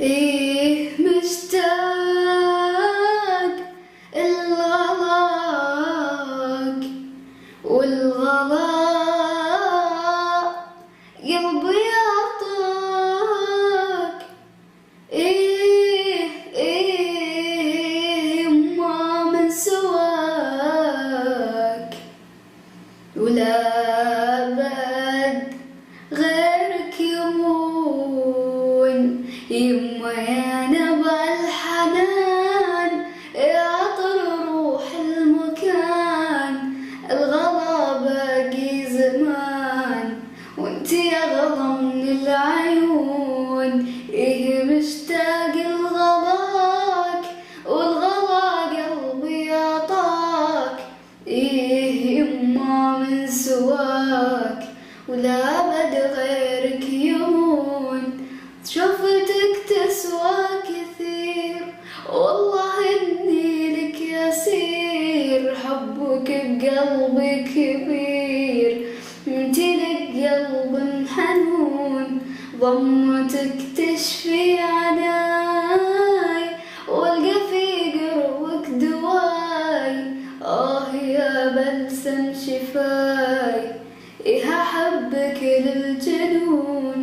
إيه مشتاق الغلاك والغلاء قلبي عطاك. إيه ما من سواك ولا بعد غيرك يمون. يما يا نبع الحنان يا عطر روح المكان، الغلا باقي زمان وانت يا غلا من العيون. إيه مشتاق لغلاك والغلا قلبي عطاك. إيه يما من سواك ولا بد غيرك يمون. شفتك تسوى كثير والله إني لك يسير، حبك بقلبي كبير انتي لك قلب حنون. ضمتك تشفي عناي والقى في قربك دواي، يا بلسم شفاي إيه أحبك للجنون.